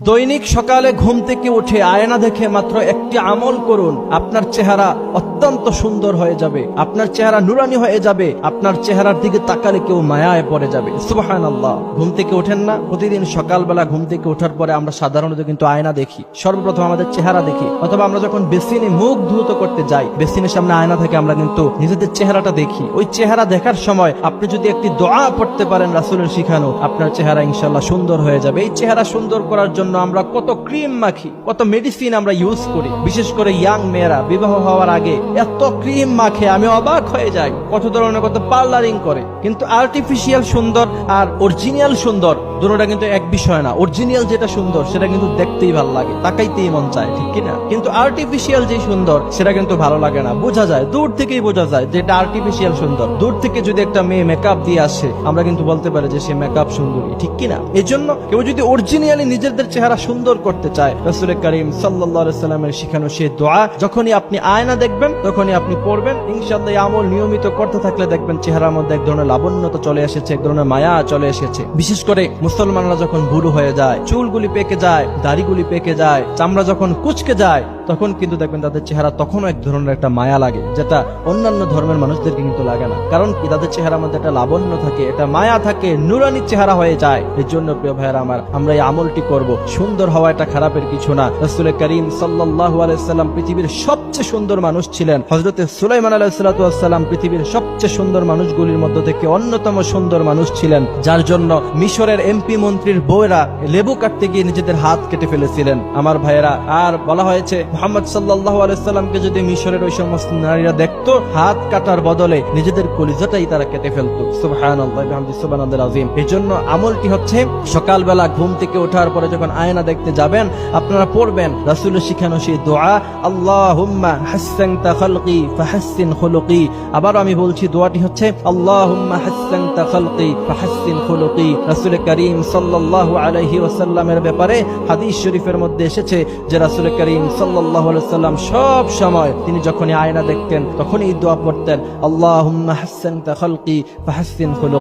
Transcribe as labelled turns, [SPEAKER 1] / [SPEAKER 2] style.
[SPEAKER 1] দৈনিক সকালে ঘুম থেকে উঠে আয়না দেখে মাত্র একটি আমল করুন, আপনার চেহারা অত্যন্ত সুন্দর হয়ে যাবে, আপনার চেহারা নুরানি হয়ে যাবে, আপনার চেহারার দিকে তাকালে কেউ মায়ায় পড়ে যাবে। সুবহানাল্লাহ। ঘুম থেকে ওঠেন না? প্রতিদিন সকালবেলা ঘুম থেকে ওঠার পরে আমরা সাধারণত কিন্তু আয়না দেখি, সর্বপ্রথম আমাদের চেহারা দেখি, অথবা আমরা যখন বেসিনে মুখ ধুত করতে যাই, বেসিনের সামনে আয়না থেকে আমরা কিন্তু নিজেদের চেহারাটা দেখি। ওই চেহারা দেখার সময় আপনি যদি একটি দোয়া পড়তে পারেন রাসূলের শিখানো, আপনার চেহারা ইনশাআল্লাহ সুন্দর হয়ে যাবে। এই চেহারা সুন্দর করার জন্য আমরা কত ক্রিম মাখি, কত মেডিসিন আমরা ইউজ করি, বিশেষ করে ইয়াং মেয়েরা বিবাহ হওয়ার আগে এত ক্রিম মাখে, আমি অবাক হয়ে যাই। কত ধরনের কত পার্লারিং করে, কিন্তু আর্টিফিশিয়াল সুন্দর আর অরিজিনাল সুন্দর দুটোটা কিন্তু এক বিষয় না। অরিজিনাল যেটা সুন্দর সেটা কিন্তু দেখতেই ভালো লাগে, তাকাইতেই মন চায়, ঠিক কিনা? কিন্তু আর্টিফিশিয়াল যে সুন্দর সেটা কিন্তু ভালো লাগে না, বোঝা যায়, দূর থেকেই বোঝা যায় যে এটা আর্টিফিশিয়াল সুন্দর। দূর থেকে যদি একটা মেয়ে মেকআপ দিয়ে আসে, আমরা কিন্তু বলতে পারি যে সে মেকআপ সুন্দরী, ঠিক কিনা? এই জন্য কেউ যদি অরিজিনালি নিজেদের চেহারা সুন্দর করতে চায়, রাসূল করিম সাল্লাল্লাহু আলাইহি ওয়াসাল্লামের শিখানো সেই দোয়া যখনই আপনি আয়না দেখবেন তখনই আপনি পড়বেন। ইনশাআল্লাহ এই আমল নিয়মিত করতে থাকলে দেখবেন চেহারার মধ্যে এক ধরনের লাবণ্যতা চলে এসেছে, এক ধরনের মায়া চলে এসেছে। বিশেষ করে মুসলমানরা যখন বুড়ো হয়ে যায়, চুলগুলি পেকে যায়, দাড়িগুলি পেকে যায়, চামড়া যখন কুচকে যায়, তখন কিন্তু দেখবেন তাদের চেহারা তখনও এক ধরনের একটা মায়া লাগে, যেটা অন্যান্য ধর্মের মানুষদেরকে কিন্তু লাগে না। কারণ কি? তাদের চেহারার মধ্যে একটা লাবণ্য থাকে, একটা মায়া থাকে, নুরানি চেহারা হয়ে যায়। এর জন্য প্রিয় ভাইয়েরা আমার, আমরা এই আমলটি করব। সুন্দর হওয়া এটা খারাপের কিছু না। রাসূল করিম সাল্লাল্লাহু আলাইহি ওয়াসাল্লাম পৃথিবীর সবচেয়ে সুন্দর মানুষ ছিলেন। হযরত সুলাইমান আলাইহিস সালাতু ওয়াস সালাম পৃথিবীর সবচেয়ে সুন্দর মানুষগুলির মধ্য থেকে অন্যতম সুন্দর মানুষ ছিলেন, যার জন্য মিশরের এমপি মন্ত্রীর বউয়েরা লেবু কাটতে গিয়ে নিজেদের হাত কেটে ফেলেছিলেন। আমার ভাইয়েরা, আর বলা হয়েছে মুহাম্মদ সাল্লাল্লাহু আলাইহি ওয়াসাল্লাম কে যদি মিশরের ওই সমস্ত নারীরা দেখতো, হাত কাটার বদলে নিজেদের কলিজাটাই তারা কেটে ফেলতো। সুবহানাল্লাহ বিহামদিহি সুবহানাল্লাহিল আযীম। এজন্য আমলটি হচ্ছে সকালবেলা ঘুম থেকে ওঠার পরে যখন আয়না দেখতে যাবেন, আপনারা পড়বেন রাসূলের শিখানো সেই দোয়া, আল্লাহুম্মা হাসসানতা খালকি ফাহাসসিন খুলুকি। আবার আমি বলছি, দোয়াটি হচ্ছে আল্লাহুম্মা হাসসানতা খালকি ফাহাসসিন খুলুকি। রাসূল করিম সাল্লাল্লাহু আলাইহি ওয়াসাল্লামের ব্যাপারে হাদিস শরীফের মধ্যে এসেছে যে রাসূল করিম সাল্লাল্লাহু আলাইহি ওয়াসাল্লাম সব সময় তিনি যখনই আয়না দেখতেন তখনই এই দোয়া পড়তেন, আল্লাহুম্মা হাসসানতা খালকি ফাহাসসিন খুলুকি।